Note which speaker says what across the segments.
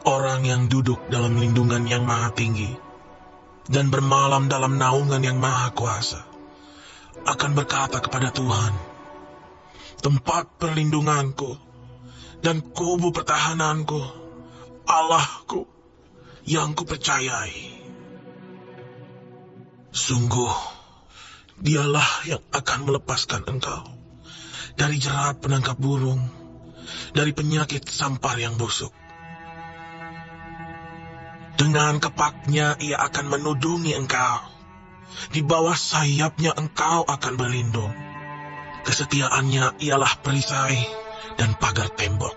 Speaker 1: Orang yang duduk dalam lindungan yang maha tinggi dan bermalam dalam naungan yang maha kuasa akan berkata kepada Tuhan, tempat perlindunganku dan kubu pertahananku, Allahku yang kupercayai. Sungguh, dialah yang akan melepaskan engkau dari jerat penangkap burung, dari penyakit sampar yang busuk. Dengan kepaknya ia akan menudungi engkau. Di bawah sayapnya engkau akan berlindung. Kesetiaannya ialah perisai dan pagar tembok.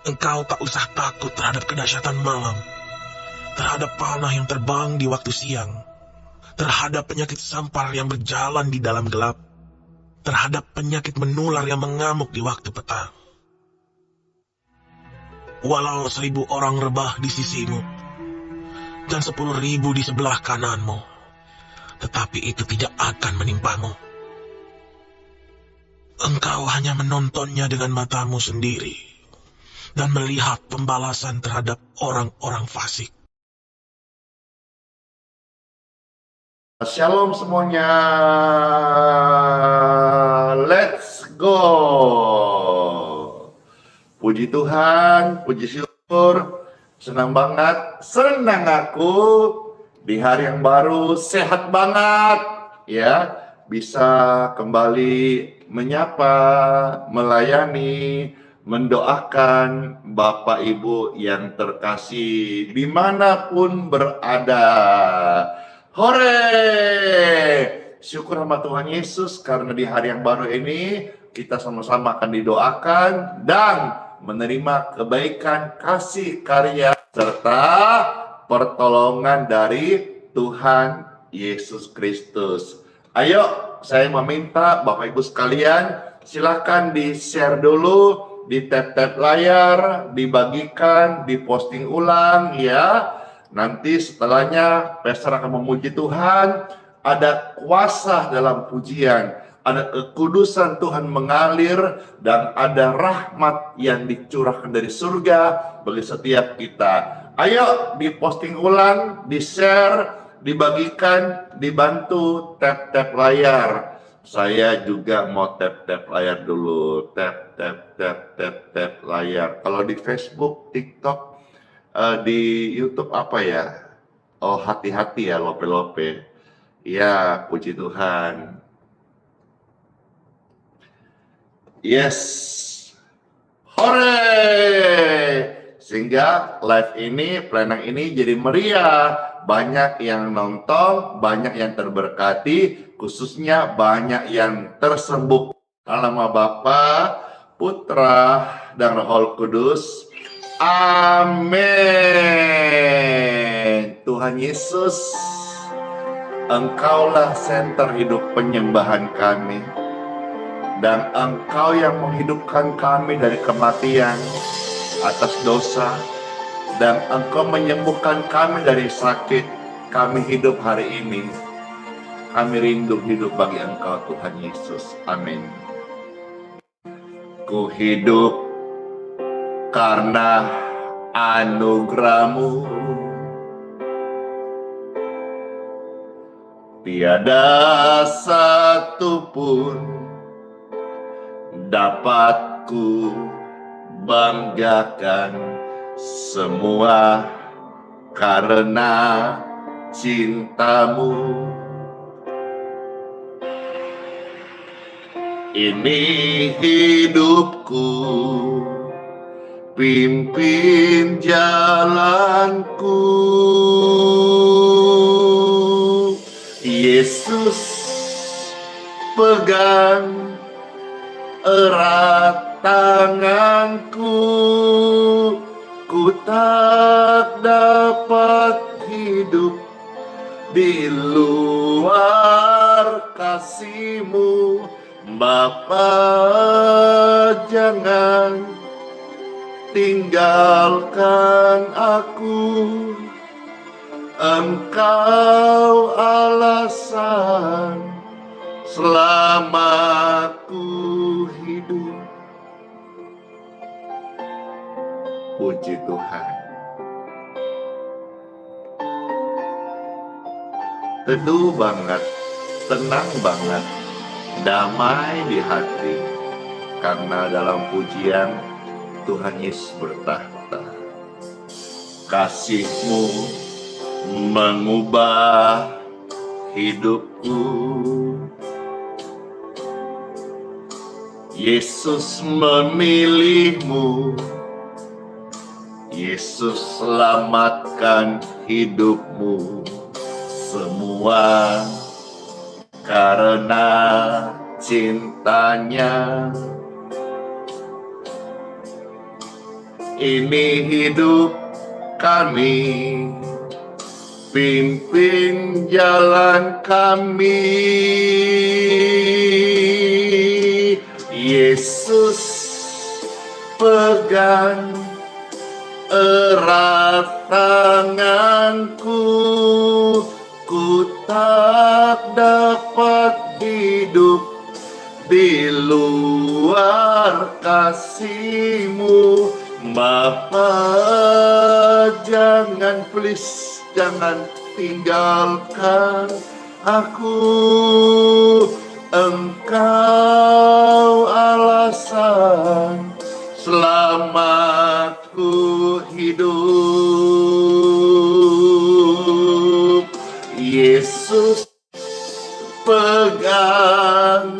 Speaker 1: Engkau tak usah takut terhadap kedahsyatan malam, terhadap panah yang terbang di waktu siang, terhadap penyakit sampar yang berjalan di dalam gelap, terhadap penyakit menular yang mengamuk di waktu petang. Walau 1000 orang rebah di sisimu, dan 10.000 di sebelah kananmu, tetapi itu tidak akan menimpamu. Engkau hanya menontonnya dengan matamu sendiri, dan melihat pembalasan terhadap orang-orang fasik.
Speaker 2: Shalom semuanya, let's go. Puji Tuhan, puji syukur, senang banget, senang aku di hari yang baru, sehat banget ya, bisa kembali menyapa, melayani, mendoakan Bapak Ibu yang terkasih dimanapun berada. Hore! Syukur sama Tuhan Yesus karena di hari yang baru ini kita sama-sama akan didoakan dan menerima kebaikan, kasih karya, serta pertolongan dari Tuhan Yesus Kristus. Ayo, saya meminta Bapak Ibu sekalian, silakan di-share dulu, di tap-tap layar, dibagikan, diposting ulang ya. Nanti setelahnya Pastor akan memuji Tuhan, ada kuasa dalam pujian, ada kekudusan Tuhan mengalir, dan ada rahmat yang dicurahkan dari surga bagi setiap kita. Ayo diposting ulang, di-share, dibagikan, dibantu tap-tap layar. Saya juga mau tap-tap layar dulu, tap layar. Kalau di Facebook, TikTok, di YouTube apa ya? Oh, hati-hati ya, lope-lope. Ya, puji Tuhan. Yes, hore! Sehingga live ini, pelayanan ini jadi meriah. Banyak yang nonton, banyak yang terberkati, khususnya banyak yang tersembuh. Dalam nama Bapa, Putra, dan Roh Kudus. Amin. Tuhan Yesus, Engkaulah senter hidup penyembahan kami. Dan Engkau yang menghidupkan kami dari kematian atas dosa, dan Engkau menyembuhkan kami dari sakit. Kami hidup hari ini, kami rindu hidup bagi Engkau Tuhan Yesus. Amin. Ku hidup karena anugerah-Mu, tiada satu pun dapat ku banggakan, semua karena cinta-Mu. Ini hidupku, pimpin jalanku. Yesus, pegang erat tanganku, ku tak dapat hidup di luar kasih-Mu. Bapa, jangan tinggalkan aku, Engkau alasan selama ku hidup. Puji Tuhan. Teduh banget, tenang banget, damai di hati, karena dalam pujian Tuhan Yesus bertahta. Kasih-Mu mengubah hidupku. Yesus memilih-Mu, Yesus selamatkan hidupmu. Semua karena cintanya. Ini hidup kami, pimpin jalan kami. Yesus, pegang erat tanganku, ku tak dapat hidup di luar kasih-Mu. Bapa, jangan, please, jangan tinggalkan aku. Engkau alasan selama ku hidup. Yesus, pegang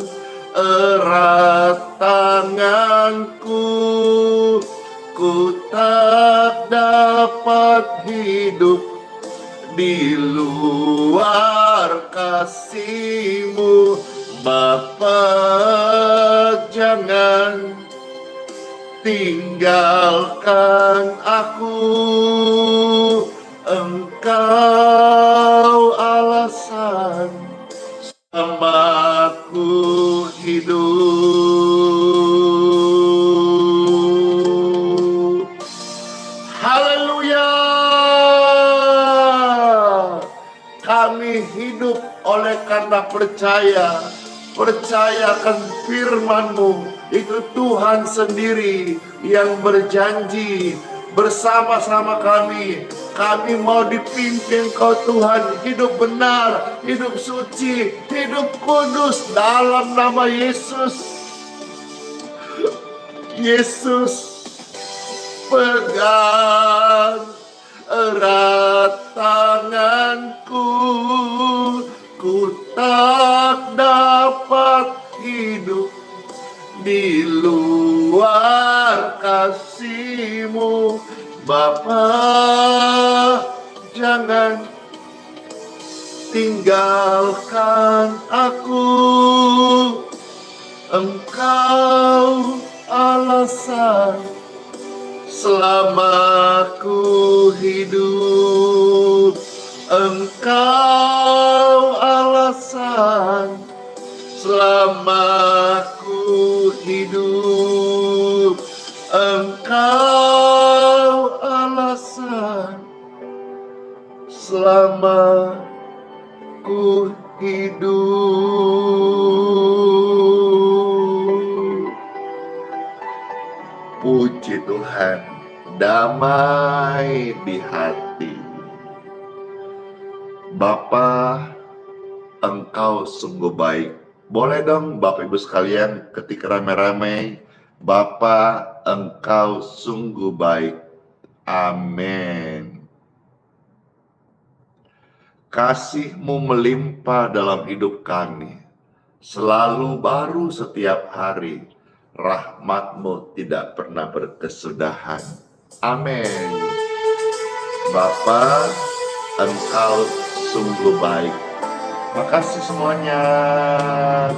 Speaker 2: erat tanganku, ku tak dapat hidup di luar kasih-Mu. Bapa, jangan tinggalkan aku, Engkau alasan selama ku hidup. Haleluya! Kami hidup oleh karena percaya akan firman-Mu. Itu Tuhan sendiri yang berjanji bersama-sama kami. Kami mau dipimpin Kau Tuhan, hidup benar, hidup suci, hidup kudus dalam nama Yesus. Yesus, pegang erat tanganku, ku tak dapat hidup di luar kasih-Mu. Bapa, jangan tinggalkan aku, Engkau alasan selama ku hidup. Engkau alasan selama ku hidup. Engkau alasan selama ku hidup. Puji Tuhan, damai di hati. Bapa, Engkau sungguh baik. Boleh dong Bapak Ibu sekalian ketik rame-rame, Bapa, Engkau sungguh baik. Amin. Kasih-Mu melimpah dalam hidup kami, selalu baru setiap hari. Rahmat-Mu tidak pernah berkesudahan. Amin. Bapa, Engkau sungguh baik. Makasih semuanya.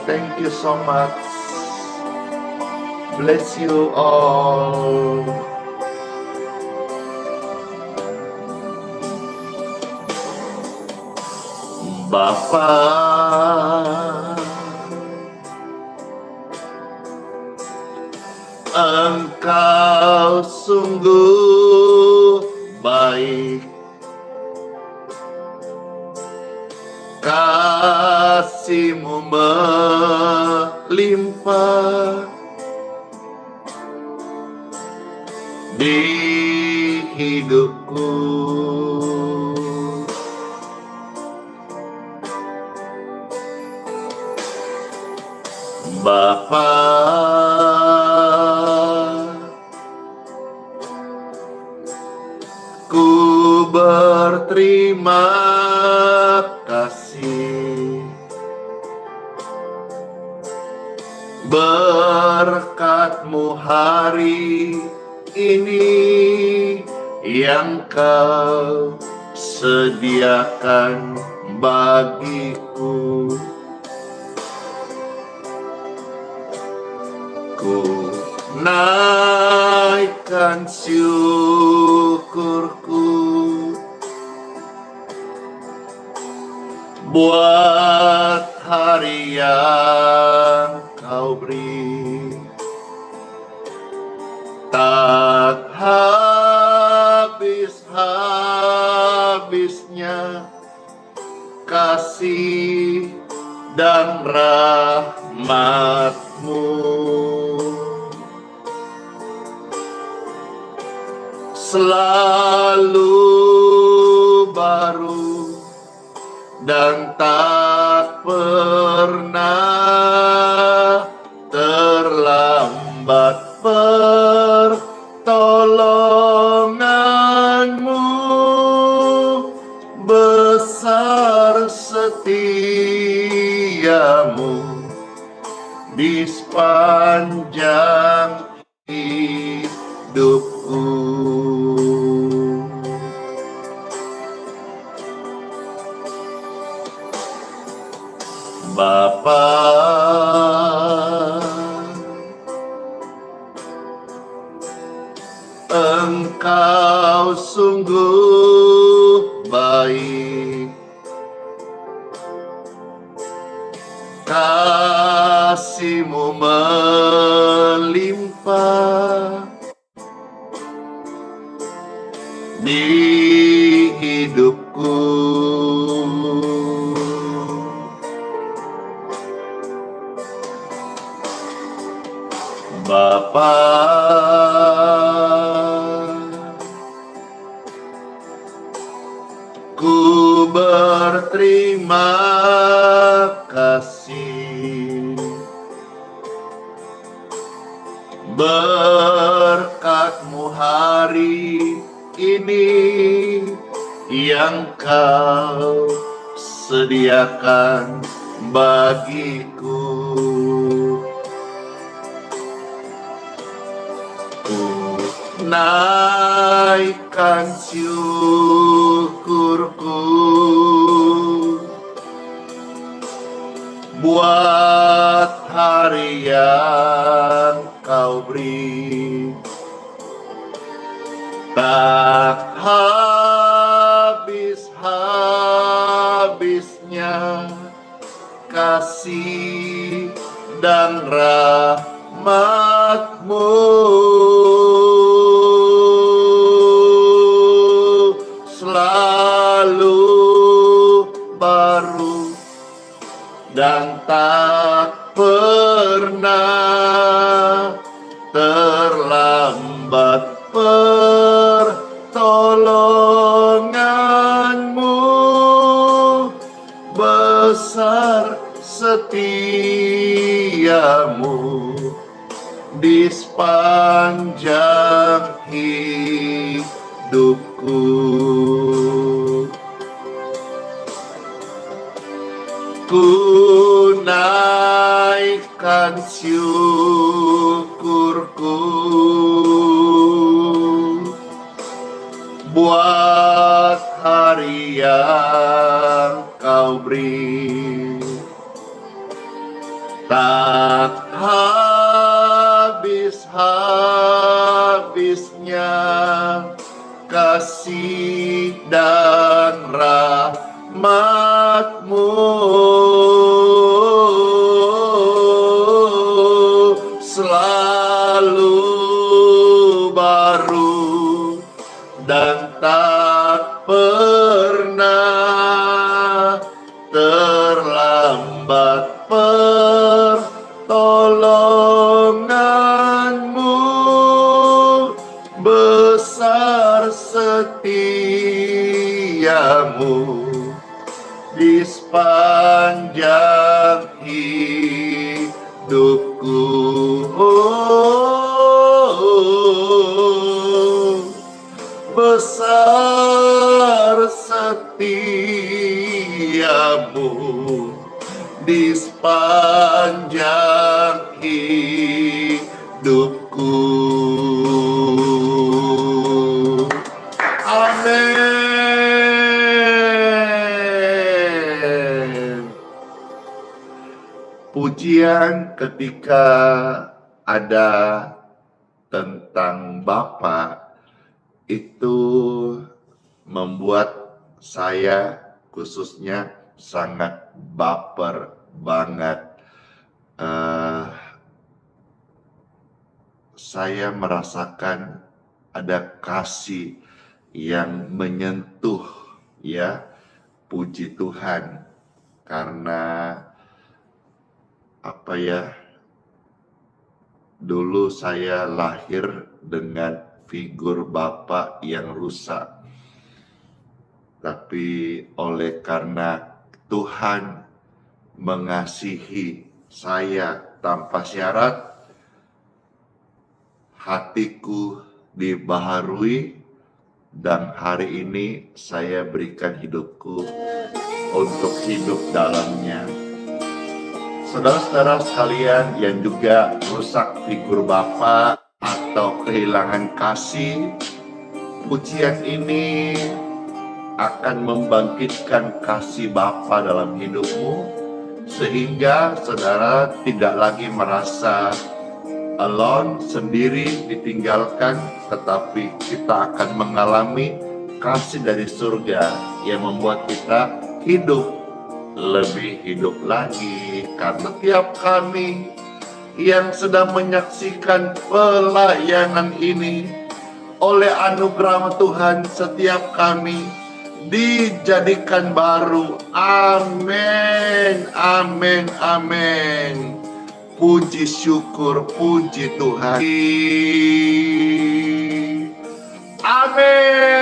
Speaker 2: Thank you so much. Bless you all. Bapa, Engkau sungguh baik, kasih-Mu melimpah di hidupku. Bapa, ku berterima kasih berkat-Mu hari ini yang Kau sediakan bagiku. Ku naikkan syukurku buat hari yang Kau beri. Tak habis-habisnya kasih dan rahmat-Mu. Selalu baru dan tak pernah terlambat pertolongan-Mu. Besar setia-Mu di sepanjang hidupku. Bapa, Engkau sungguh baik, kasih-Mu melimpah di hidupku. Bapa, ku berterima kasih berkat-Mu hari ini yang Kau sediakan bagiku. Naikkan syukurku buat hari yang Kau beri. Tak habis-habisnya kasih dan rahmat-Mu. Selalu baru dan tak pernah terlambat pertolongan-Mu. Besar setia-Mu di sepanjang hidupku. Ku naikkan syukurku buat hari yang Kau beri. kasih dan rahmat-Mu selalu baru dan tak pernah terlambat pertolongan-Mu, besar setiamu di sepanjang hidupku. Besar setiamu di sepanjang hidupku. Amin. Pujian ketika ada tentang Bapa itu membuat saya khususnya sangat baper banget. Saya merasakan ada kasih yang menyentuh, ya, puji Tuhan, karena apa ya, dulu saya lahir dengan figur Bapa yang rusak, tapi oleh karena Tuhan mengasihi saya tanpa syarat, hatiku dibaharui, dan hari ini saya berikan hidupku untuk hidup dalamnya. Saudara-saudara sekalian yang juga rusak figur Bapa atau kehilangan kasih, pujian ini akan membangkitkan kasih Bapa dalam hidupmu, sehingga saudara tidak lagi merasa alone, sendiri, ditinggalkan, tetapi kita akan mengalami kasih dari surga yang membuat kita lebih hidup lagi. Karena tiap kami yang sedang menyaksikan pelayanan ini, oleh anugerah Tuhan setiap kami dijadikan baru. Amin, amin, amin. Puji syukur, puji Tuhan. Amin.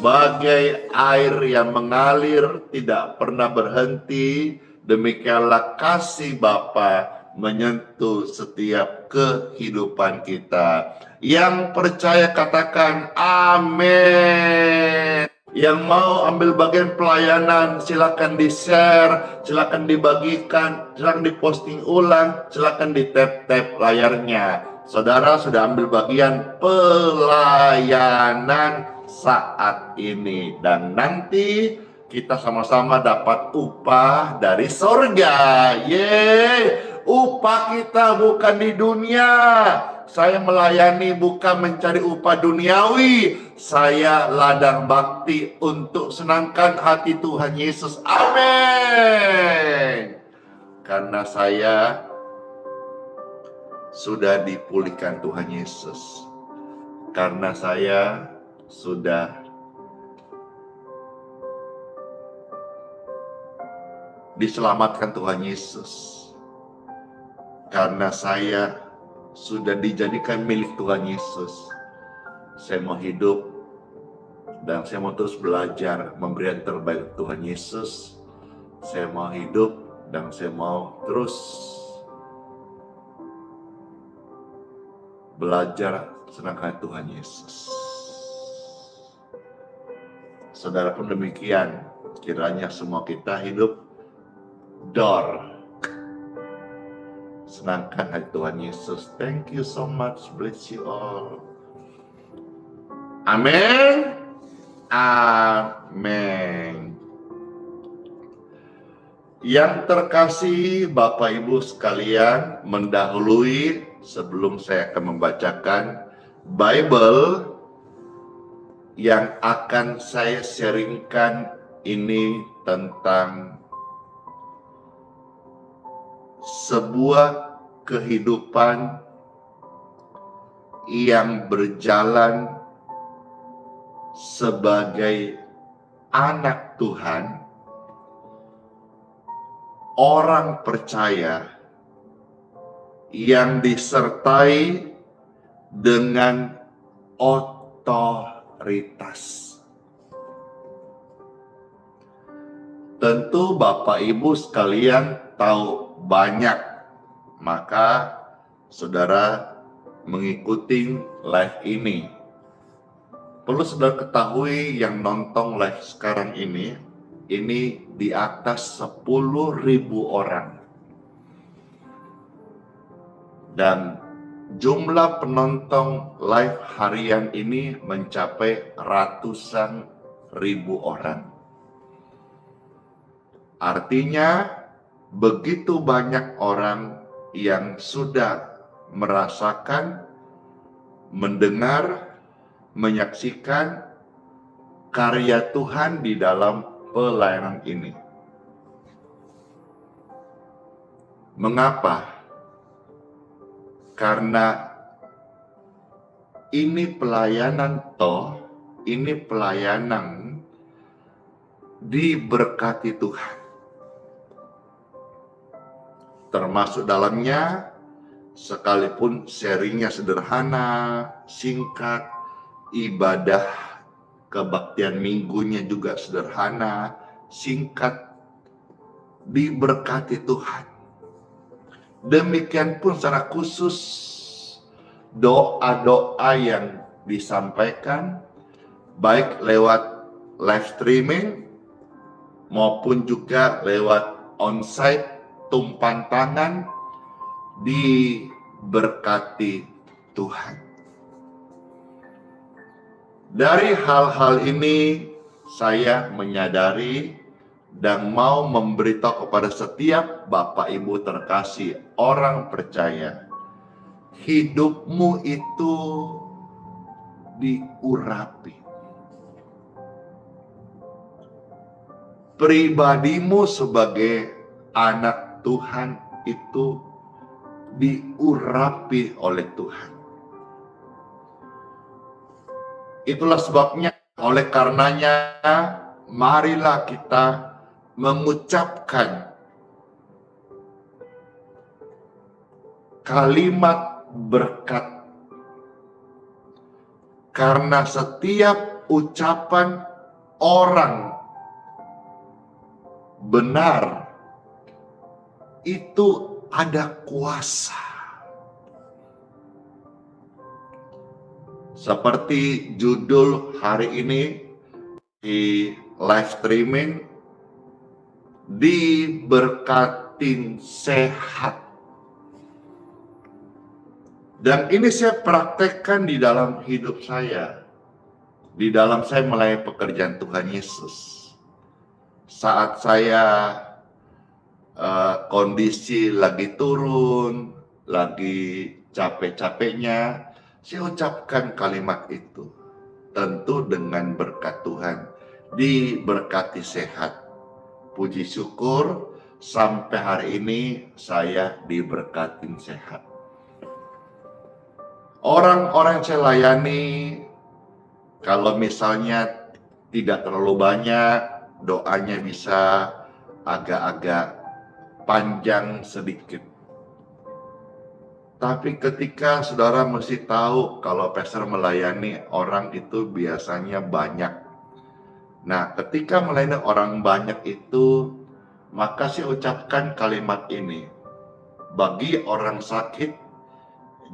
Speaker 2: Bagai air yang mengalir tidak pernah berhenti, demikianlah kasih Bapa menyentuh setiap kehidupan kita. Yang percaya katakan amin. Yang mau ambil bagian pelayanan, silakan di-share, silakan dibagikan, silakan diposting ulang, silakan di-tap-tap layarnya. Saudara sudah ambil bagian pelayanan saat ini, dan nanti kita sama-sama dapat upah dari sorga. Yeay, upah kita bukan di dunia. Saya melayani bukan mencari upah duniawi. Saya ladang bakti untuk senangkan hati Tuhan Yesus. Amin. Karena saya sudah dipulihkan Tuhan Yesus. Karena saya sudah diselamatkan Tuhan Yesus. Karena saya sudah dijadikan milik Tuhan Yesus. Saya mau hidup dan saya mau terus belajar memberi yang terbaik Tuhan Yesus. Saya mau hidup dan saya mau terus belajar senangkan Tuhan Yesus. Saudara pun demikian, kiranya semua kita hidup door. Senangkan hati Tuhan Yesus. Thank you so much. Bless you all. Amin. Amin. Yang terkasih Bapak Ibu sekalian, mendahului sebelum saya akan membacakan Bible yang akan saya sharingkan ini tentang sebuah kehidupan yang berjalan sebagai anak Tuhan, orang percaya yang disertai dengan otoritas. Tentu Bapak Ibu sekalian tahu banyak, maka saudara mengikuti live ini. Perlu saudara ketahui yang nonton live sekarang ini di atas 10.000 orang. Dan jumlah penonton live harian ini mencapai ratusan ribu orang. Artinya begitu banyak orang yang sudah merasakan, mendengar, menyaksikan karya Tuhan di dalam pelayanan ini. Mengapa? Karena ini pelayanan diberkati Tuhan. Termasuk dalamnya, sekalipun sharingnya sederhana, singkat, ibadah kebaktian minggunya juga sederhana, singkat, diberkati Tuhan. Demikian pun secara khusus doa-doa yang disampaikan baik lewat live streaming maupun juga lewat onsite tumpan tangan diberkati Tuhan. Dari hal-hal ini saya menyadari dan mau memberitahu kepada setiap Bapak Ibu terkasih orang percaya, hidupmu itu diurapi. Pribadimu sebagai anak Tuhan itu diurapi oleh Tuhan. Itulah sebabnya, oleh karenanya, marilah kita mengucapkan kalimat berkat. Karena setiap ucapan orang benar itu ada kuasa. Seperti judul hari ini di live streaming, diberkatin sehat. Dan ini saya praktekkan di dalam hidup saya. Di dalam saya melayani pekerjaan Tuhan Yesus. Saat saya kondisi lagi turun, lagi capek-capeknya, saya ucapkan kalimat itu. Tentu dengan berkat Tuhan, diberkati sehat. Puji syukur sampai hari ini saya diberkatin sehat. Orang-orang yang saya layani, kalau misalnya tidak terlalu banyak, doanya bisa agak-agak panjang sedikit. Tapi ketika saudara mesti tahu kalau pastor melayani orang itu biasanya banyak. Nah, ketika melayani orang banyak itu, maka saya ucapkan kalimat ini. Bagi orang sakit,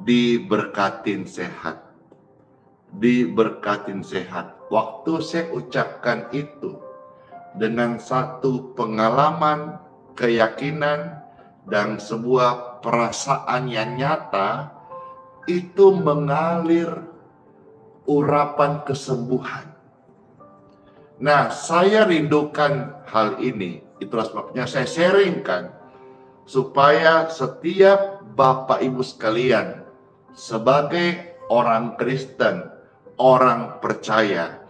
Speaker 2: diberkatin sehat. Diberkatin sehat. Waktu saya ucapkan itu, dengan satu pengalaman, keyakinan, dan sebuah perasaan yang nyata, itu mengalir urapan kesembuhan. Nah, saya rindukan hal ini. Itulah sebabnya saya sharingkan. supaya setiap Bapak Ibu sekalian sebagai orang Kristen, orang percaya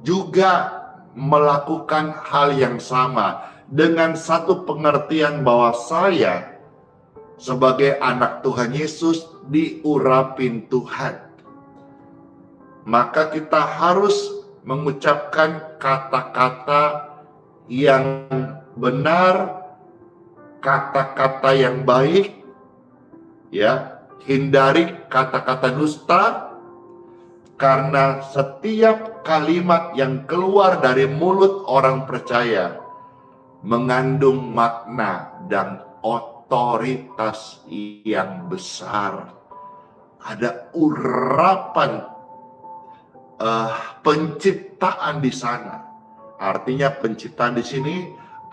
Speaker 2: juga melakukan hal yang sama dengan satu pengertian bahwa saya sebagai anak Tuhan Yesus diurapin Tuhan. Maka kita harus mengucapkan kata-kata yang benar, kata-kata yang baik, ya, hindari kata-kata dusta, karena setiap kalimat yang keluar dari mulut orang percaya mengandung makna dan otoritas yang besar. Ada urapan penciptaan di sana. Artinya penciptaan di sini,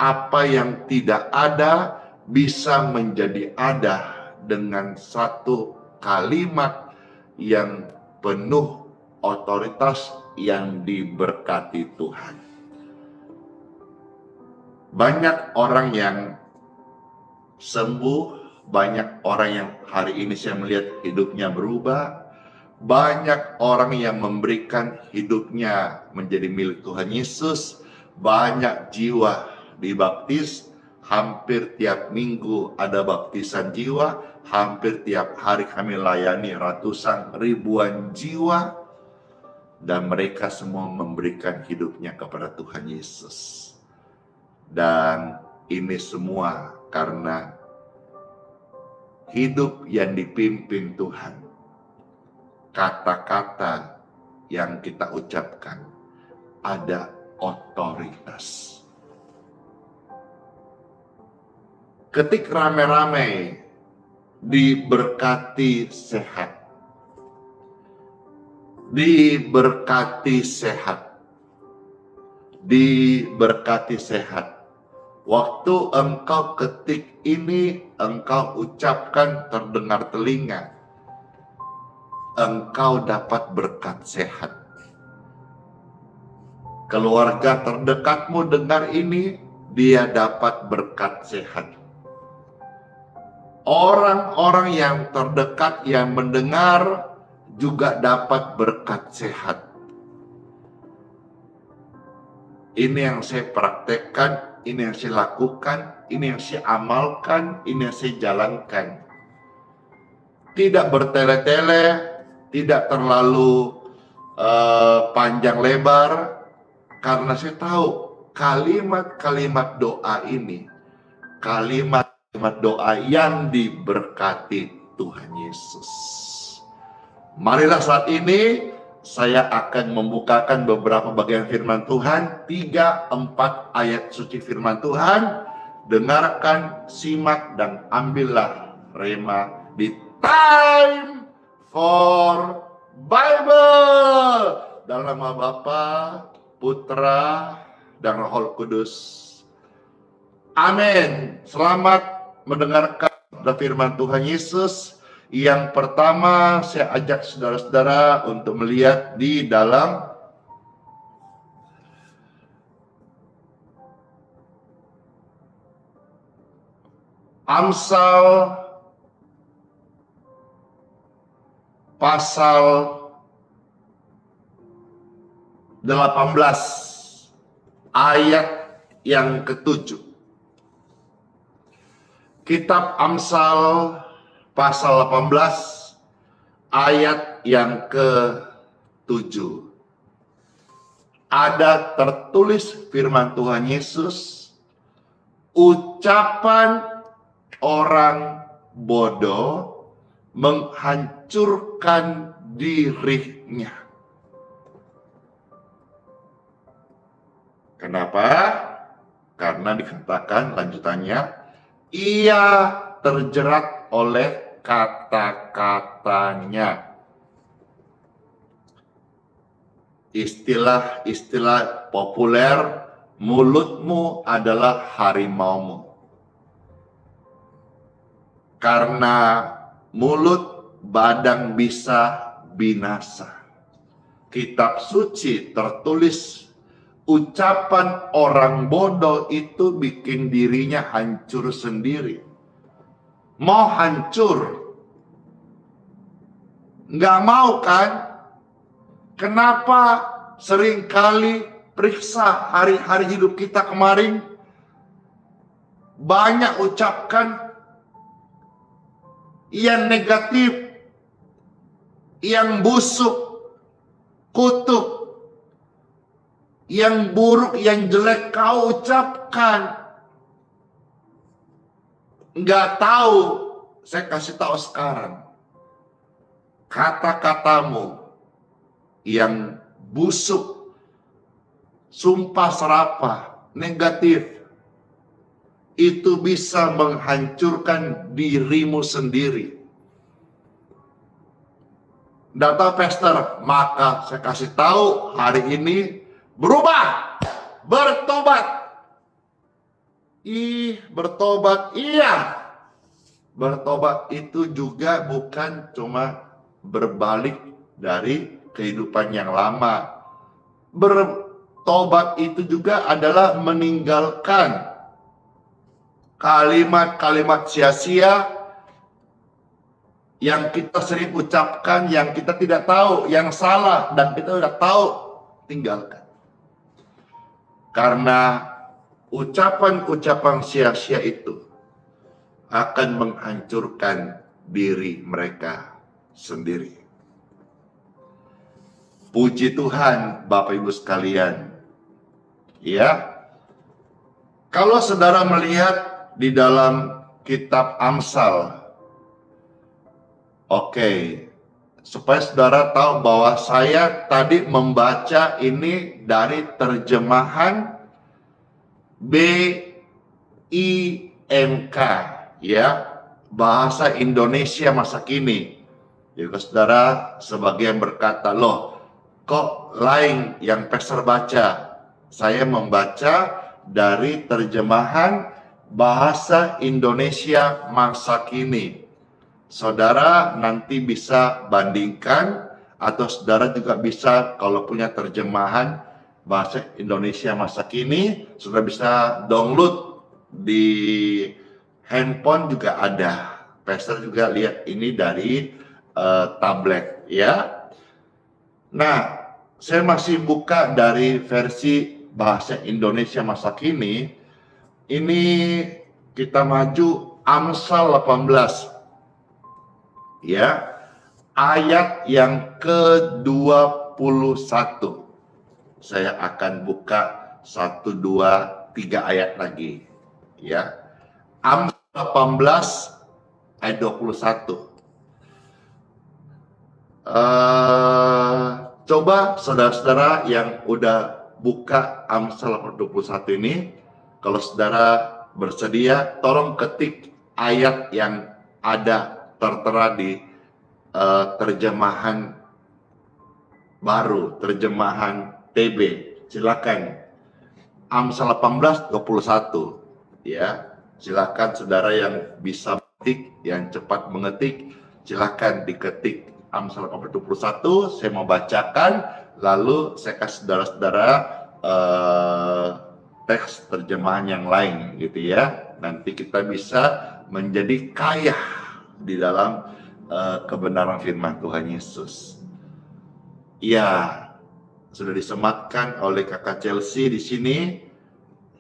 Speaker 2: apa yang tidak ada bisa menjadi ada dengan satu kalimat yang penuh otoritas yang diberkati Tuhan. Banyak orang yang sembuh, banyak orang yang hari ini saya melihat hidupnya berubah, banyak orang yang memberikan hidupnya menjadi milik Tuhan Yesus, banyak jiwa dibaptis, hampir tiap minggu ada baptisan jiwa, hampir tiap hari kami layani ratusan ribuan jiwa, dan mereka semua memberikan hidupnya kepada Tuhan Yesus. Dan ini semua karena hidup yang dipimpin Tuhan. Kata-kata yang kita ucapkan ada otoritas. Ketik rame-rame diberkati sehat. Diberkati sehat. Diberkati sehat. Waktu engkau ketik ini, engkau ucapkan terdengar telinga, engkau dapat berkat sehat. Keluarga terdekatmu dengar ini, dia dapat berkat sehat. Orang-orang yang terdekat yang mendengar juga dapat berkat sehat. Ini yang saya praktekkan, ini yang saya lakukan, ini yang saya amalkan, ini yang saya jalankan. Tidak bertele-tele, tidak terlalu panjang lebar, karena saya tahu kalimat-kalimat doa ini, kalimat-kalimat doa yang diberkati Tuhan Yesus. Marilah saat ini saya akan membukakan beberapa bagian firman Tuhan, 3-4 ayat suci firman Tuhan. Dengarkan, simak, dan ambillah rema di Time for Bible. Dalam nama Bapa, Putra, dan Roh Kudus. Amin. Selamat mendengarkan firman Tuhan Yesus. Yang pertama, saya ajak saudara-saudara untuk melihat di dalam Amsal pasal 18 ayat yang ke-7. Kitab Amsal pasal 18 ayat yang ke-7. Ada tertulis firman Tuhan Yesus, ucapan orang bodoh menghancurkan dirinya. Kenapa? Karena dikatakan lanjutannya, ia terjerat oleh kata-katanya. Istilah-istilah populer, mulutmu adalah harimaumu. Karena mulut badang bisa binasa. Kitab suci tertulis, ucapan orang bodoh itu bikin dirinya hancur sendiri. mau hancur. Nggak mau kan? Kenapa seringkali periksa hari-hari hidup kita kemarin, banyak ucapkan yang negatif, yang busuk, kutuk, yang buruk, yang jelek kau ucapkan. Nggak tahu, saya kasih tahu sekarang. Kata-katamu yang busuk, sumpah serapah, negatif, itu bisa menghancurkan dirimu sendiri. Data Pastor, maka saya kasih tahu hari ini berubah, bertobat. Bertobat, iya. Bertobat itu juga bukan cuma berbalik dari kehidupan yang lama. Bertobat itu juga adalah meninggalkan kalimat-kalimat sia-sia yang kita sering ucapkan, yang kita tidak tahu, yang salah, dan kita sudah tahu, tinggalkan. Karena ucapan-ucapan sia-sia itu akan menghancurkan diri mereka sendiri. Puji Tuhan, Bapak Ibu sekalian. Ya, kalau saudara melihat di dalam kitab Amsal, supaya saudara tahu bahwa saya tadi membaca ini dari terjemahan BIMK, ya, bahasa Indonesia masa kini. Jadi saudara sebagian berkata, loh, kok lain yang Pastor baca? Saya membaca dari terjemahan bahasa Indonesia masa kini. Saudara nanti bisa bandingkan, atau saudara juga bisa kalau punya terjemahan bahasa Indonesia masa kini, saudara bisa download di handphone juga ada. Pastor juga lihat ini dari tablet, ya. Nah, saya masih buka dari versi bahasa Indonesia masa kini. Ini kita maju Amsal 18, ya, ayat yang ke-21. Saya akan buka 1, 2, 3 ayat lagi, ya. Amsal 18 ayat 21. Coba saudara-saudara yang udah buka Amsal 21 ini, kalau saudara bersedia, tolong ketik ayat yang ada tertera di terjemahan baru, terjemahan TB. Silakan. Amsal 18 21, ya. Silakan saudara yang bisa mengetik, yang cepat mengetik, silakan diketik Amsal 18 21. Saya mau bacakan, lalu saya kasih saudara-saudara teks terjemahan yang lain, gitu ya. Nanti kita bisa menjadi kaya di dalam kebenaran firman Tuhan Yesus. Ya, sudah disematkan oleh kakak Chelsea di sini.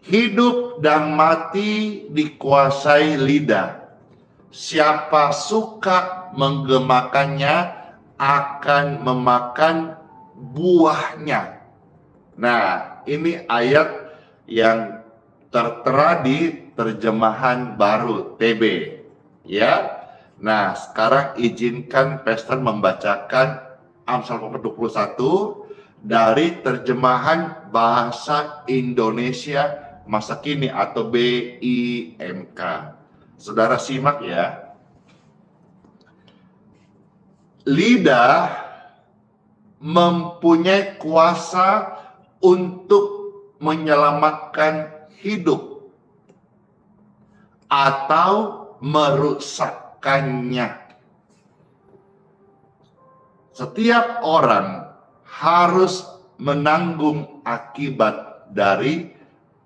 Speaker 2: Hidup dan mati dikuasai lidah. Siapa suka menggemakannya akan memakan buahnya. Nah, ini ayat yang tertera di terjemahan baru TB, ya. Nah, sekarang izinkan Pastor membacakan Amsal 21 dari terjemahan bahasa Indonesia masa kini atau BIMK. Saudara simak, ya. Lidah mempunyai kuasa untuk menyelamatkan hidup atau merusakkannya. Setiap orang harus menanggung akibat dari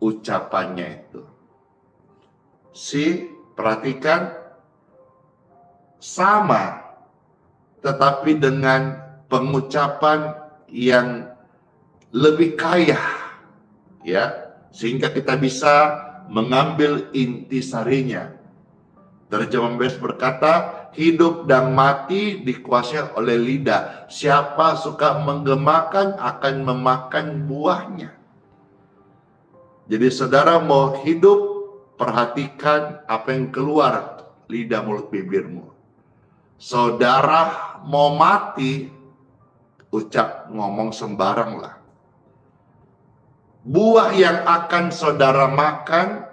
Speaker 2: ucapannya itu. Perhatikan, sama, tetapi dengan pengucapan yang lebih kaya, ya, sehingga kita bisa mengambil intisarinya. Terjemahan bebas berkata, hidup dan mati dikuasai oleh lidah. Siapa suka menggemakan akan memakan buahnya. Jadi saudara mau hidup, perhatikan apa yang keluar lidah mulut bibirmu. Saudara mau mati, ngomong sembarang lah. Buah yang akan saudara makan,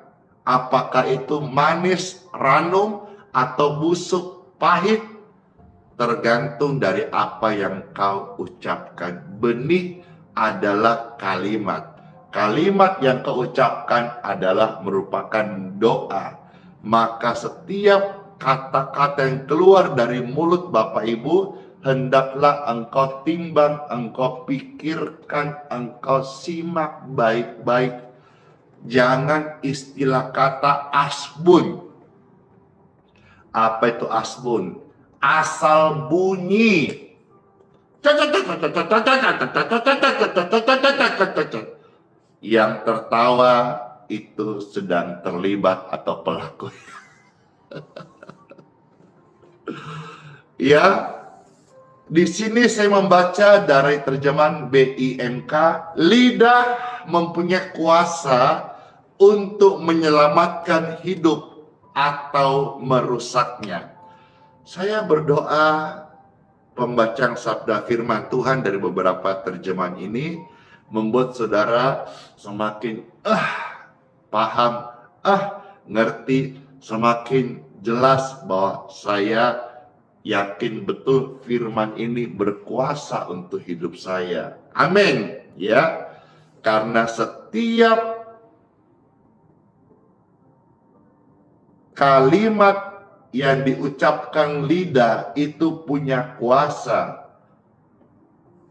Speaker 2: apakah itu manis, ranum, atau busuk, pahit, tergantung dari apa yang kau ucapkan. Benih adalah kalimat. Kalimat yang kau ucapkan adalah merupakan doa. Maka setiap kata-kata yang keluar dari mulut Bapak Ibu, hendaklah engkau timbang, engkau pikirkan, engkau simak baik-baik. Jangan istilah kata asbun. Apa itu asbun? Asal bunyi. Yang tertawa itu sedang terlibat atau pelaku. Ya, di sini saya membaca dari terjemahan BIMK, lidah mempunyai kuasa untuk menyelamatkan hidup atau merusaknya. Saya berdoa pembacaan sabda firman Tuhan dari beberapa terjemahan ini membuat saudara semakin paham, ngerti, semakin jelas bahwa saya yakin betul firman ini berkuasa untuk hidup saya. Amin. Ya. Karena setiap kalimat yang diucapkan lidah itu punya kuasa.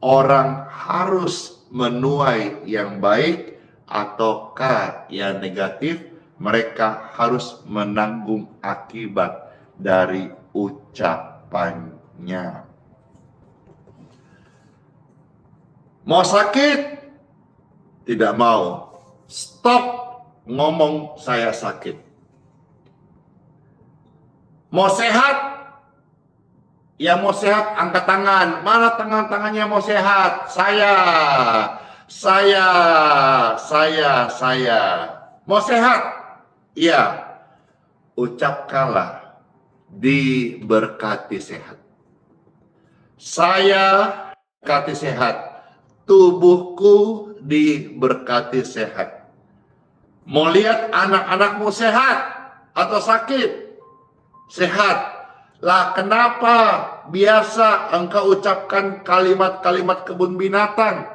Speaker 2: Orang harus menuai yang baik ataukah yang negatif, mereka harus menanggung akibat dari ucapannya. Mau sakit? Tidak mau. Stop ngomong saya sakit. Mau sehat? Ya mau sehat angkat tangan. Mana tangannya mau sehat? Saya. Mau sehat? Iya. Ucapkanlah diberkati sehat. Saya berkati sehat. Tubuhku diberkati sehat. Mau lihat anak-anakmu sehat atau sakit? Sehat. Lah kenapa biasa engkau ucapkan kalimat-kalimat kebun binatang?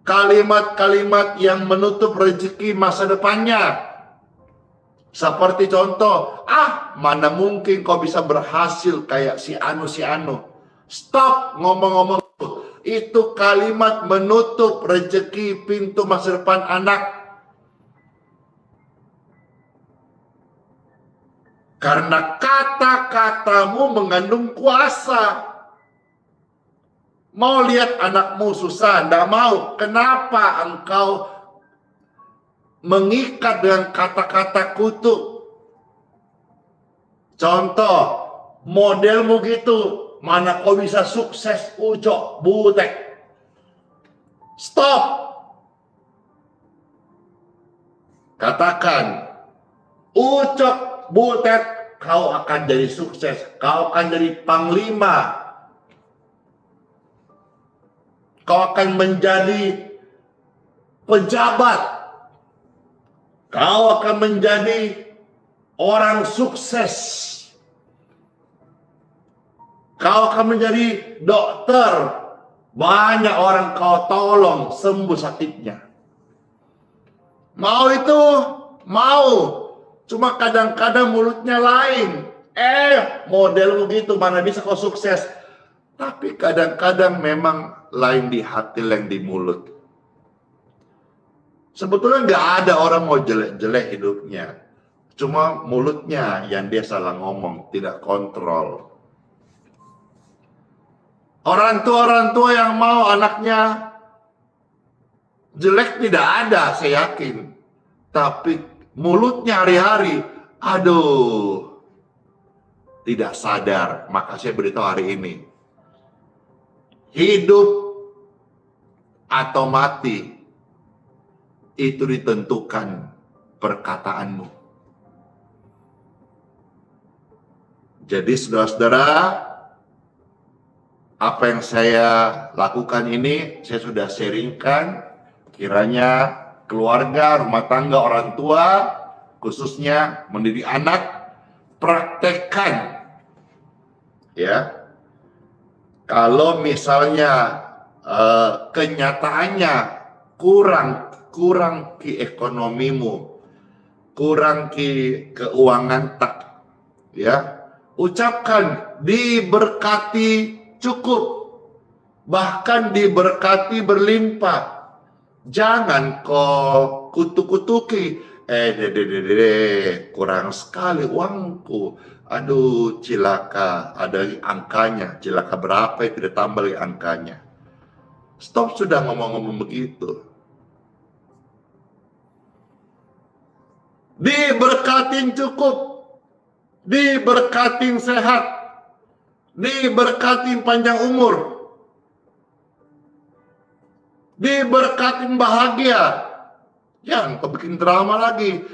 Speaker 2: Kalimat-kalimat yang menutup rezeki masa depannya. Seperti contoh, mana mungkin kau bisa berhasil kayak si anu. Stop ngomong-ngomong. Itu kalimat menutup rezeki pintu masa depan anak. Karena kata-katamu mengandung kuasa. Mau lihat anakmu susah, tidak mau. Kenapa engkau mengikat dengan kata-kata kutuk? Contoh, modelmu gitu. Mana kau bisa sukses, ucok, butek. Stop. Katakan, ucok, butet, kau akan jadi sukses. Kau akan jadi panglima. Kau akan menjadi pejabat. Kau akan menjadi orang sukses. Kau akan menjadi dokter. Banyak orang kau tolong sembuh sakitnya. Mau itu? Mau. Cuma kadang-kadang mulutnya lain. Modelmu gitu, mana bisa kau sukses. Tapi kadang-kadang memang lain di hati, lain di mulut. Sebetulnya nggak ada orang mau jelek-jelek hidupnya. Cuma mulutnya yang dia salah ngomong, tidak kontrol. Orang tua yang mau anaknya jelek tidak ada, saya yakin. Tapi mulutnya hari-hari, aduh, tidak sadar. Maka saya beritahu hari ini, hidup atau mati itu ditentukan perkataanmu. Jadi saudara-saudara, apa yang saya lakukan ini saya sudah sharingkan. Kiranya keluarga, rumah tangga, orang tua, khususnya mendidik anak, praktekkan. Ya, kalau misalnya kenyataannya kurang ki ekonomimu, kurang ki keuangan tak, ya, ucapkan diberkati cukup, bahkan diberkati berlimpah. Jangan kau kutuk-kutuki, kurang sekali uangku, aduh cilaka, ada angkanya, cilaka berapa ya, tidak tambah lagi angkanya. Stop sudah ngomong-ngomong begitu. Diberkatin cukup, diberkatin sehat, diberkatin panjang umur, diberkatin bahagia. Jangan kau bikin drama lagi.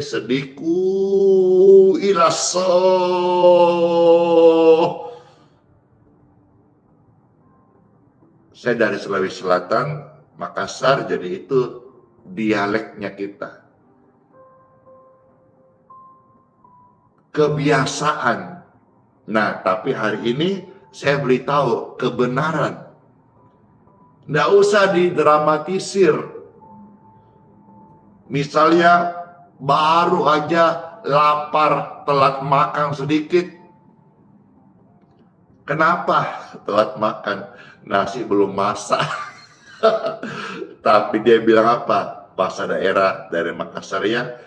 Speaker 2: Sedihku ilaso. Saya dari Sulawesi Selatan, Makassar, jadi itu dialeknya kita. Kebiasaan. Nah, tapi hari ini saya beritahu kebenaran. Nggak usah didramatisir. Misalnya baru aja lapar, telat makan sedikit. Kenapa telat makan? Nasi belum masak. Tapi dia bilang apa? Bahasa daerah dari Makassar ya.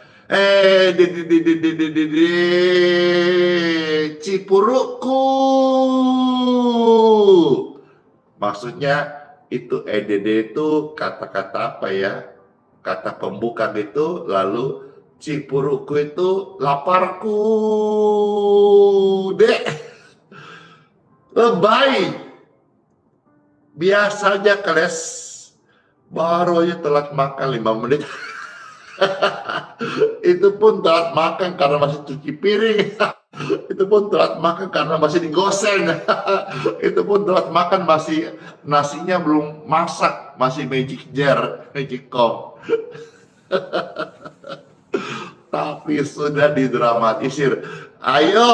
Speaker 2: Cipuruku. Maksudnya itu itu kata-kata apa ya? Kata pembuka gitu, lalu cipuruku itu laparku. Dek. Lebay. Biasanya keles baru aja telat makan 5 menit. Itu pun telat makan karena masih cuci piring. Itu pun telat makan karena masih digoseng. Itu pun telat makan masih nasinya belum masak, masih magic jar, magic cup. Tapi sudah didramatisir. Ayo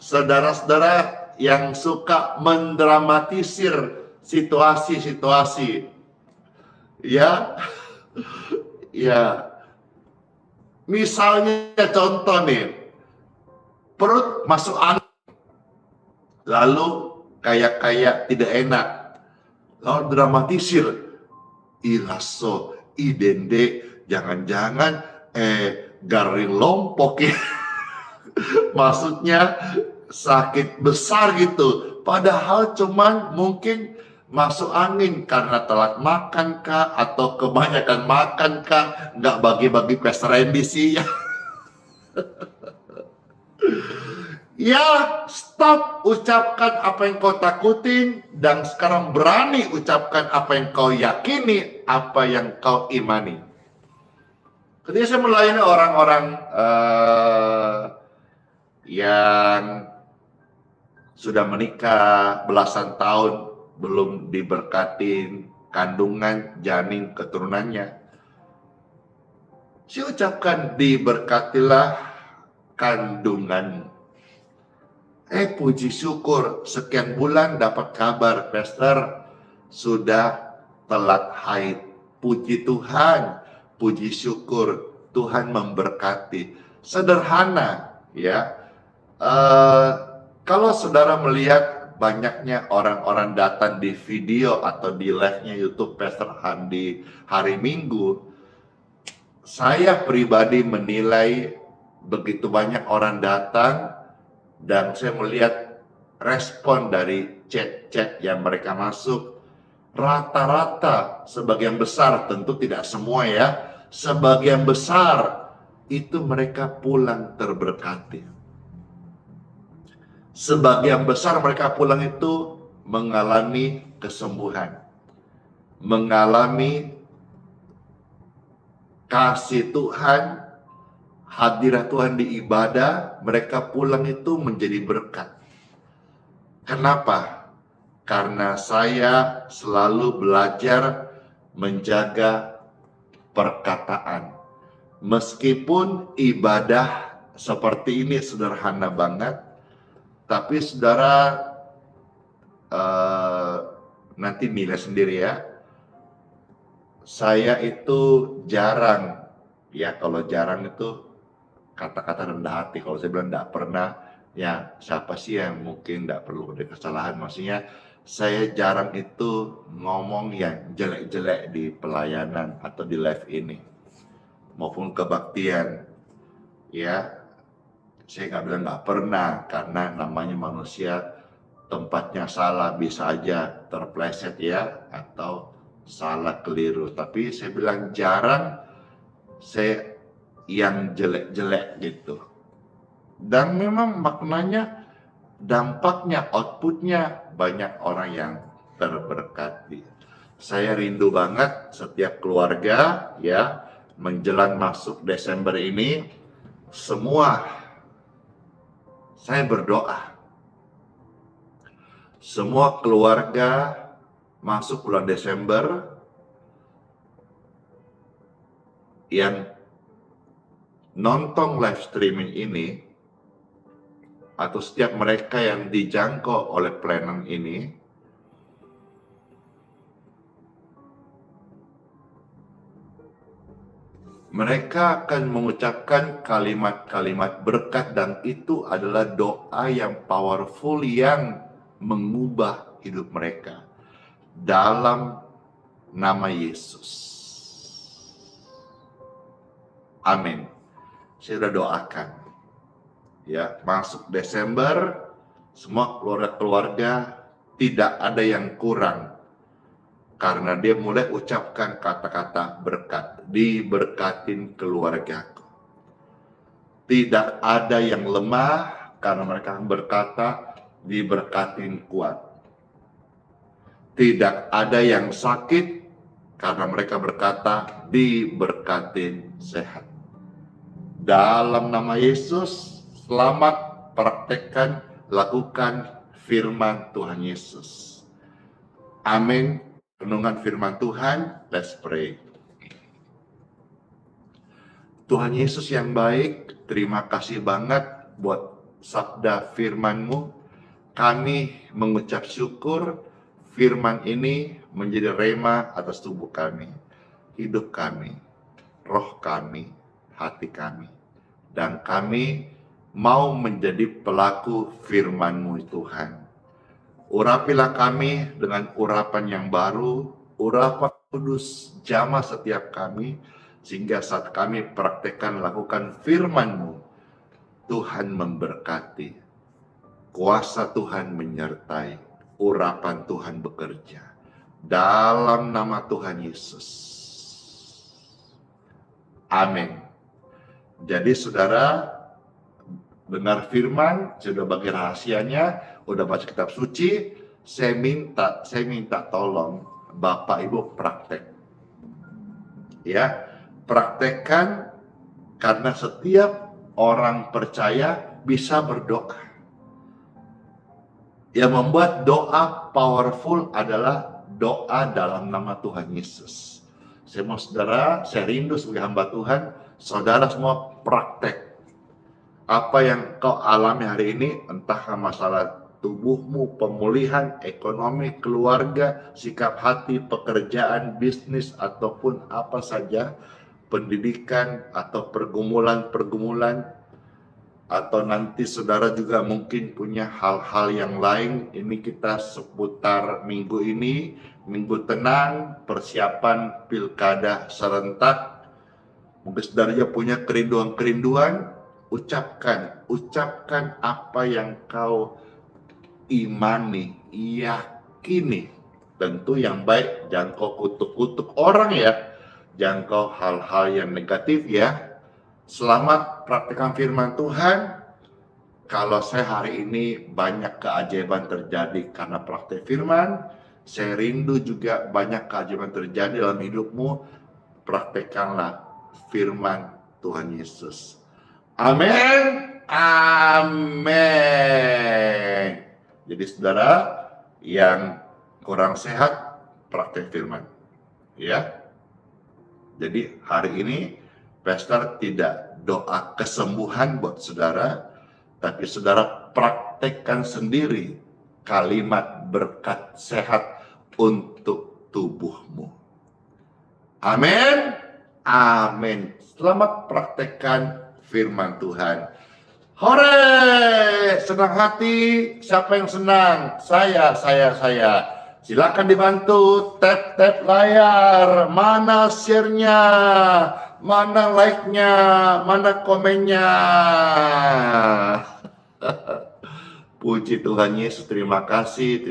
Speaker 2: saudara-saudara yang suka mendramatisir situasi-situasi, ya, ya. Misalnya contoh nih, perut masuk angin, lalu kayak tidak enak, lalu dramatisir, ilaso, idende, jangan-jangan garing lompok ya. Maksudnya sakit besar gitu, padahal cuman mungkin masuk angin karena telat makan kah, atau kebanyakan makan kah, nggak bagi-bagi pesteran di sih. Ya, stop ucapkan apa yang kau takutin, dan sekarang berani ucapkan apa yang kau yakini, apa yang kau imani. Ketika saya melayani orang-orang yang sudah menikah belasan tahun, belum diberkatin kandungan, janin, keturunannya, saya ucapkan diberkatilah kandungan. Puji syukur, sekian bulan dapat kabar, Pastor, sudah telat haid. Puji Tuhan, puji syukur, Tuhan memberkati. Sederhana, ya. Kalau saudara melihat banyaknya orang-orang datang di video atau di live-nya YouTube Pastor Han di hari Minggu, saya pribadi menilai begitu banyak orang datang dan saya melihat respon dari chat-chat yang mereka masuk, rata-rata sebagian besar, tentu tidak semua ya, sebagian besar itu mereka pulang terberkati. Sebagian besar mereka pulang itu mengalami kesembuhan, mengalami kasih Tuhan, hadirat Tuhan di ibadah. Mereka pulang itu menjadi berkat. Kenapa? Karena saya selalu belajar menjaga perkataan. Meskipun ibadah seperti ini sederhana banget, tapi saudara nanti nilai sendiri ya. Saya itu jarang, ya kalau jarang itu kata-kata rendah hati. Kalau saya bilang tidak pernah, ya siapa sih yang mungkin tidak perlu ada kesalahan. Maksudnya saya jarang itu ngomong yang jelek-jelek di pelayanan atau di live ini. Maupun kebaktian. Ya, saya nggak bilang nggak pernah, karena namanya manusia, tempatnya salah, bisa aja terpleset ya, atau salah keliru. Tapi saya bilang jarang saya yang jelek-jelek gitu. Dan memang maknanya, dampaknya, outputnya banyak orang yang terberkati. Saya rindu banget setiap keluarga ya, menjelang masuk Desember ini, semua saya berdoa, semua keluarga masuk bulan Desember yang nonton live streaming ini, atau setiap mereka yang dijangkau oleh pelayanan ini, mereka akan mengucapkan kalimat-kalimat berkat, dan itu adalah doa yang powerful yang mengubah hidup mereka dalam nama Yesus. Amin. Saya sudah doakan ya, masuk Desember semua keluarga-keluarga tidak ada yang kurang, karena dia mulai ucapkan kata-kata berkat. Diberkatin keluargaku. Tidak ada yang lemah, karena mereka berkata diberkatin kuat. Tidak ada yang sakit, karena mereka berkata diberkatin sehat. Dalam nama Yesus, selamat, praktekkan, lakukan firman Tuhan Yesus. Amin. Renungan firman Tuhan, let's pray. Tuhan Yesus yang baik, terima kasih banget buat sabda firman-Mu. Kami mengucap syukur firman ini menjadi rema atas tubuh kami, hidup kami, roh kami, hati kami. Dan kami mau menjadi pelaku firman-Mu Tuhan. Urapilah kami dengan urapan yang baru, urapan kudus jamah setiap kami, sehingga saat kami praktekkan lakukan firman-Mu, Tuhan memberkati, kuasa Tuhan menyertai, urapan Tuhan bekerja. Dalam nama Tuhan Yesus. Amin. Jadi saudara, dengar firman, sudah bagi rahasianya, udah baca kitab suci, saya minta tolong Bapak Ibu praktek. Ya, praktekkan, karena setiap orang percaya bisa berdoa. Yang membuat doa powerful adalah doa dalam nama Tuhan Yesus. Saya mau saudara, saya rindu sebagai hamba Tuhan, saudara semua praktek. Apa yang kau alami hari ini, entah masalah tubuhmu, pemulihan, ekonomi, keluarga, sikap hati, pekerjaan, bisnis, ataupun apa saja, pendidikan atau pergumulan-pergumulan, atau nanti saudara juga mungkin punya hal-hal yang lain. Ini kita seputar minggu ini, minggu tenang, persiapan pilkada serentak. Mungkin saudara juga punya kerinduan-kerinduan, ucapkan apa yang kau imani, yakini. Tentu yang baik, jangan kau kutuk-kutuk orang ya, jangan kau hal-hal yang negatif ya. Selamat praktikkan firman Tuhan. Kalau saya hari ini banyak keajaiban terjadi karena praktek firman, saya rindu juga banyak keajaiban terjadi dalam hidupmu. Praktekkanlah firman Tuhan Yesus. Amin. Amin. Jadi saudara yang kurang sehat, praktek firman. Ya. Jadi hari ini Pastor tidak doa kesembuhan buat saudara, tapi saudara praktekkan sendiri kalimat berkat sehat untuk tubuhmu. Amin. Amin. Selamat praktekkan firman Tuhan. Hore! Senang hati. Siapa yang senang? Saya. Silakan dibantu tap layar. Mana share-nya? Mana like-nya? Mana komennya? Puji Tuhan Yesus, terima kasih.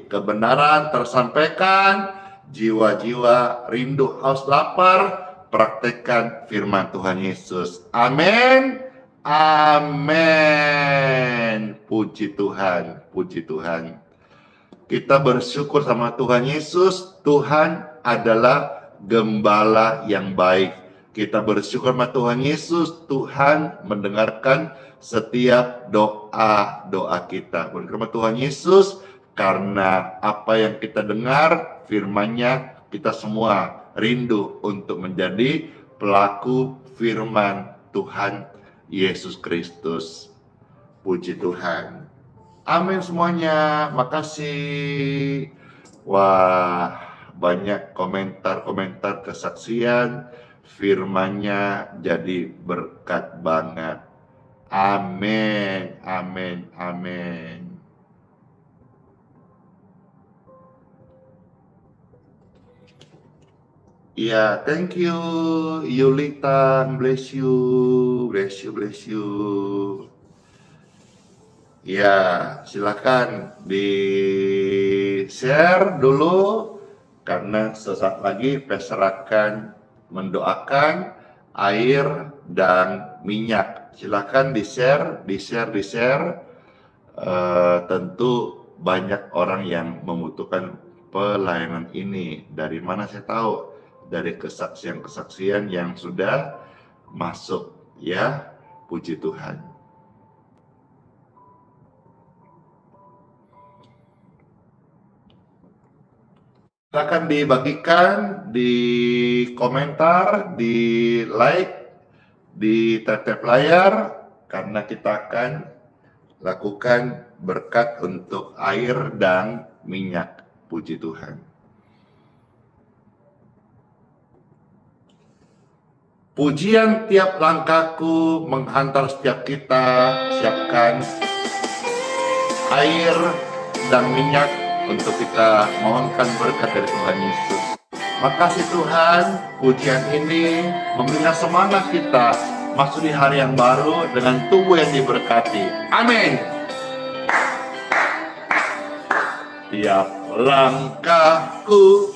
Speaker 2: Kebenaran tersampaikan, jiwa-jiwa rindu haus lapar, praktekkan firman Tuhan Yesus. Amin. Amin. Puji Tuhan. Kita bersyukur sama Tuhan Yesus. Tuhan adalah gembala yang baik. Kita bersyukur sama Tuhan Yesus. Tuhan mendengarkan setiap doa kita. Bersyukur sama Tuhan Yesus karena apa yang kita dengar, firman-Nya, kita semua rindu untuk menjadi pelaku firman Tuhan Yesus Kristus. Puji Tuhan. Amin semuanya. Makasih. Wah, banyak komentar kesaksian. Firman-Nya jadi berkat banget. Amin. Ya, thank you Yulita, bless you. Ya, silakan di-share dulu karena sesaat lagi Pastor akan mendoakan air dan minyak. Silakan di-share. Tentu banyak orang yang membutuhkan pelayanan ini. Dari mana saya tahu? Dari kesaksian-kesaksian yang sudah masuk, ya. Puji Tuhan. Silakan dibagikan di komentar, di like, di tap layar, karena kita akan lakukan berkat untuk air dan minyak. Puji Tuhan. Pujian tiap langkahku menghantar setiap kita. Siapkan air dan minyak untuk kita mohonkan berkat dari Tuhan Yesus. Makasih Tuhan, pujian ini memberikan semangat kita masuk di hari yang baru dengan tubuh yang diberkati. Amin. Tiap langkahku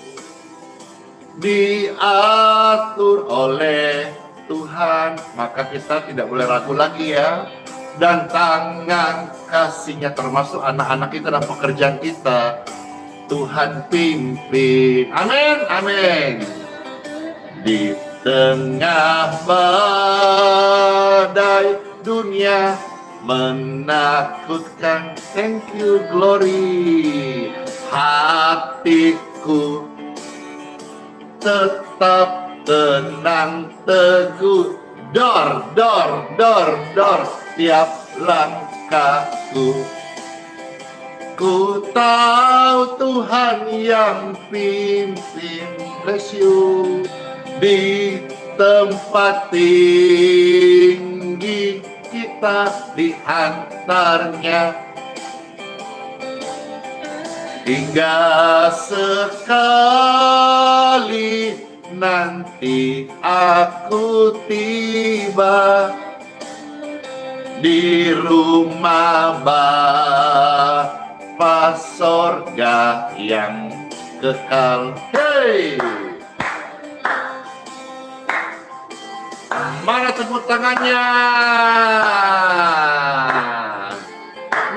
Speaker 2: diatur oleh Tuhan, maka kita tidak boleh ragu lagi ya. Dan tangan kasih-Nya termasuk anak-anak kita dan pekerjaan kita, Tuhan pimpin. Amin. Di tengah badai dunia menakutkan, thank you glory, hatiku tetap tenang teguh. Dor, tiap langkahku. Ku tahu Tuhan yang pimpin. Bless you. Di tempat tinggi kita dihantarnya. Hingga sekali nanti aku tiba di rumah Bapa sorga yang kekal. Hey! Mana tepuk tangannya?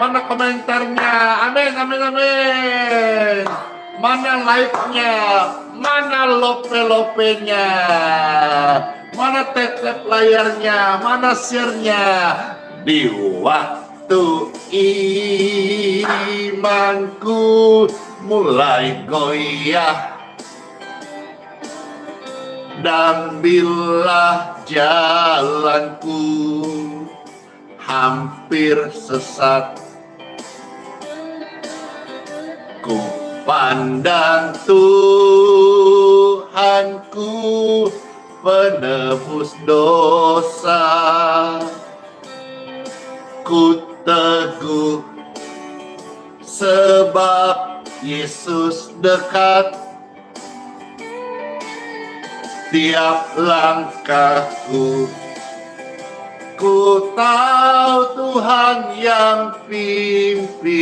Speaker 2: Mana komentarnya? Amin, amin, amin. Mana like-nya? Mana lope-lopenya? Mana tap-tap layarnya? Mana share-nya? Di waktu imanku mulai goyah dan bila jalanku hampir sesat, ku pandang Tuhanku penebus dosa. Ku teguh sebab Yesus dekat. Tiap langkahku, ku tahu Tuhan yang pimpin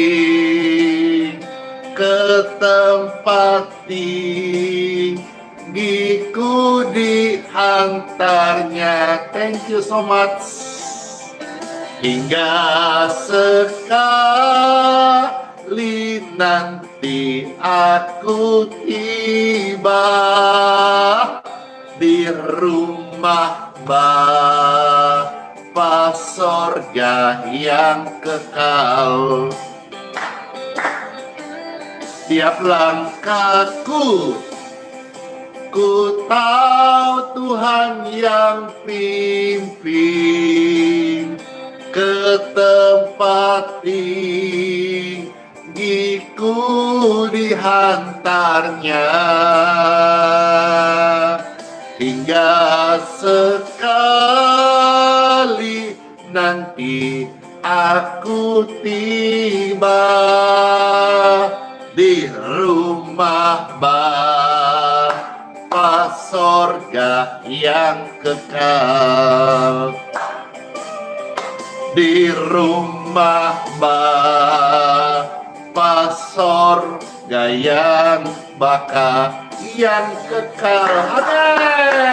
Speaker 2: ke tempat tinggiku dihantarnya. Thank you so much. Hingga sekali nanti aku tiba di rumah Bapa sorga yang kekal. Tiap langkahku, ku tahu Tuhan yang pimpin ke tempat tinggiku dihantarnya. Hingga sekali nanti aku tiba di rumah Bapa sorga yang kekal. Di rumah Bapa sorga yang yang kekal. Amin.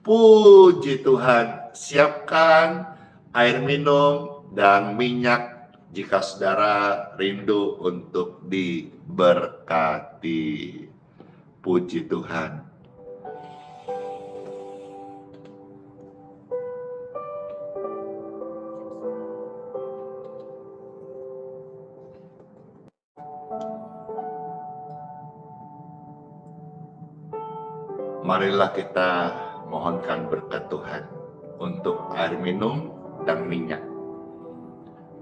Speaker 2: Puji Tuhan. Siapkan air minum dan minyak jika saudara rindu untuk diberkati. Puji Tuhan. Marilah kita mohonkan berkat Tuhan untuk air minum dan minyak.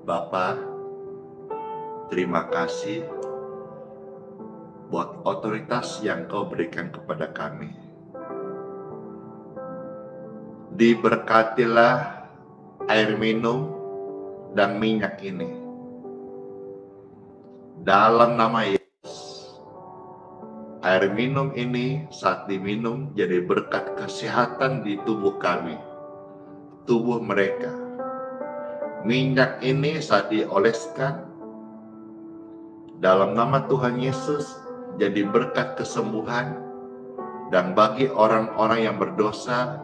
Speaker 2: Bapa, terima kasih buat otoritas yang Kau berikan kepada kami. Diberkatilah air minum dan minyak ini. Dalam nama Yesus. Air minum ini saat diminum jadi berkat kesehatan di tubuh kami, tubuh mereka. Minyak ini saat dioleskan dalam nama Tuhan Yesus jadi berkat kesembuhan. Dan bagi orang-orang yang berdosa,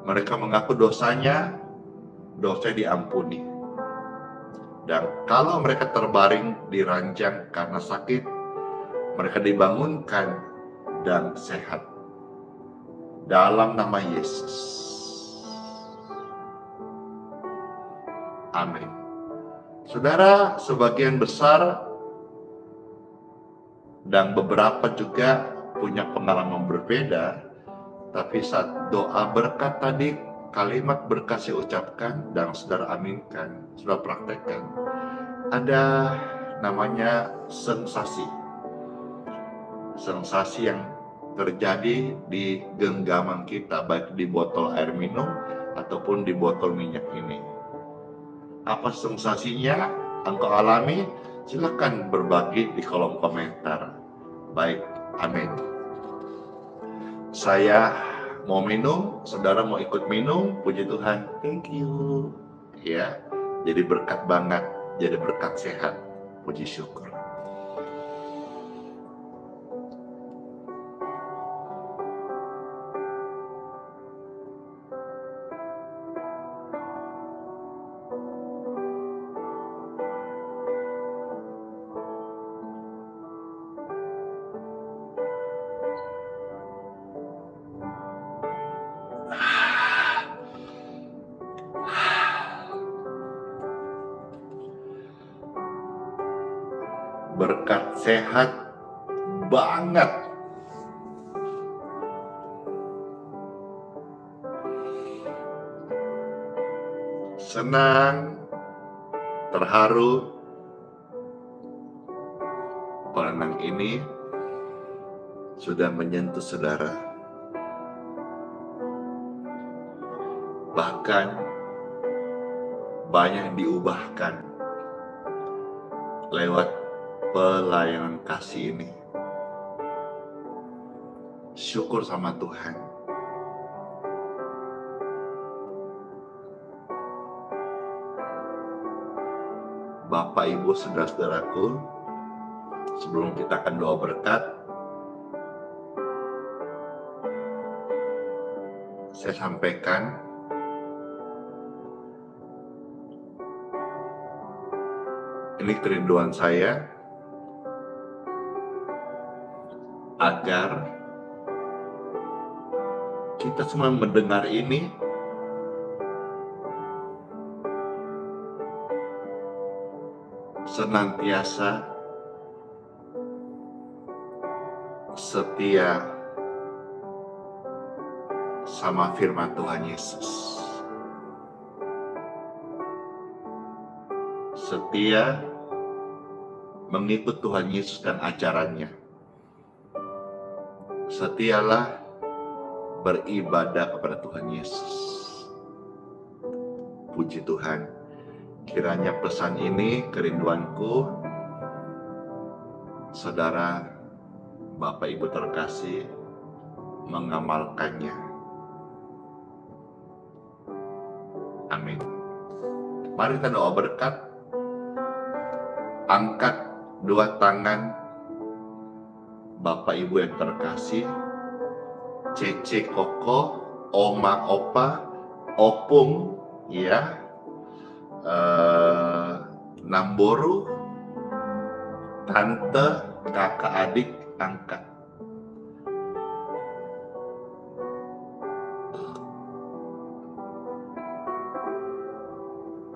Speaker 2: mereka mengaku dosanya, dosa diampuni. Dan kalau mereka terbaring di ranjang karena sakit, mereka dibangunkan dan sehat. Dalam nama Yesus. Amin. Saudara, sebagian besar dan beberapa juga punya pengalaman berbeda, tapi saat doa berkat tadi, kalimat berkat saya ucapkan dan saudara aminkan, saudara praktekkan, ada namanya sensasi yang terjadi di genggaman kita, baik di botol air minum ataupun di botol minyak ini. Apa sensasinya engkau alami? Silakan berbagi di kolom komentar. Baik, amin. Saya mau minum, saudara mau ikut minum, puji Tuhan, thank you. Ya, jadi berkat banget, jadi berkat sehat, puji syukur. Berkat sehat banget. Senang, terharu, perenang ini sudah menyentuh saudara. Bahkan banyak diubahkan lewat pelayanan kasih ini. Syukur sama Tuhan. Bapak, Ibu, saudara-saudaraku, sebelum kita akan doa berkat, saya sampaikan ini kerinduan saya agar kita semua mendengar ini senantiasa setia sama firman Tuhan Yesus. Setia mengikut Tuhan Yesus dan ajarannya. Setialah beribadah kepada Tuhan Yesus. Puji Tuhan, kiranya pesan ini, kerinduanku, saudara, Bapak Ibu terkasih, mengamalkannya. Amin. Mari kita doa berkat. Angkat dua tangan Bapak Ibu yang terkasih, Cece, Koko, Oma, Opa, Opung, ya, Namboru, Tante, Kakak, Adik, angkat.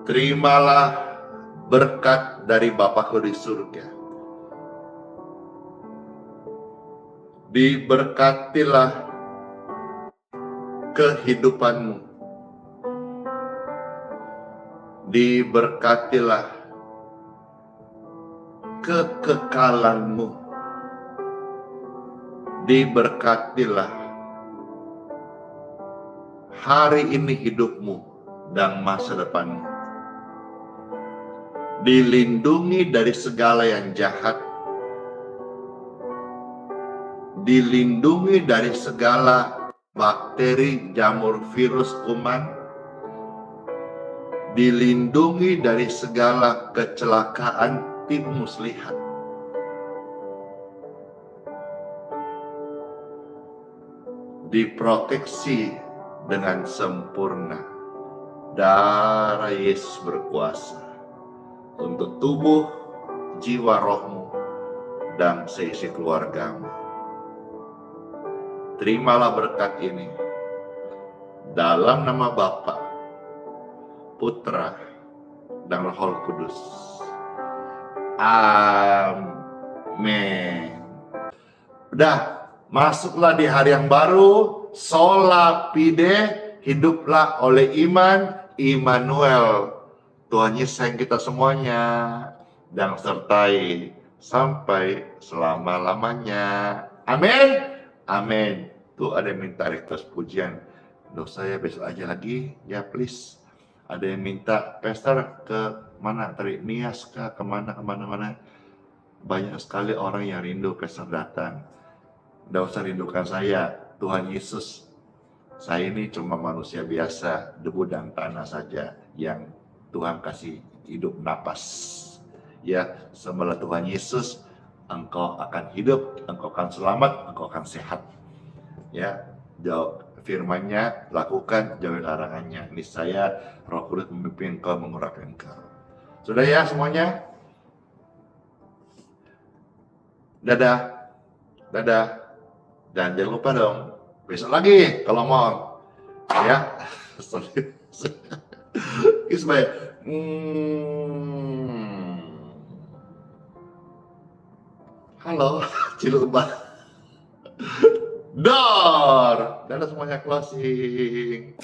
Speaker 2: Terimalah berkat dari Bapakku di surga. Diberkatilah kehidupanmu. Diberkatilah kekekalanmu. Diberkatilah hari ini hidupmu dan masa depanmu. Dilindungi dari segala yang jahat, dilindungi dari segala bakteri, jamur, virus, kuman, dilindungi dari segala kecelakaan tim muslihat. Diproteksi dengan sempurna. Darah Yesus berkuasa untuk tubuh, jiwa, rohmu, dan seisi keluargamu. Terimalah berkat ini dalam nama Bapa, Putra, dan Roh Kudus. Amin. Udah, masuklah di hari yang baru. Sola fide, hiduplah oleh iman, Immanuel. Tuhan Yesus sayang kita semuanya dan sertai sampai selama-lamanya. Amin. Amin. Tuh ada yang minta request pujian. Dosa ya besok aja lagi, ya please. Ada yang minta pastor ke mana tadi, Nias kemana. Banyak sekali orang yang rindu pastor datang. Nggak usah rindukan saya, Tuhan Yesus. Saya ini cuma manusia biasa, debu dan tanah saja yang Tuhan kasih hidup napas. Ya, sembahlah Tuhan Yesus, engkau akan hidup, engkau akan selamat, engkau akan sehat. Ya, jauh firman-Nya, lakukan, jauhi larangannya. Niscaya Roh Kudus memimpin engkau, mengurapi engkau. Sudah ya semuanya? Dadah. Dan jangan lupa dong, besok lagi kalau mau. Ya. Kiss bye. Halo, Cilubah. Dor. Dadah semuanya, closing.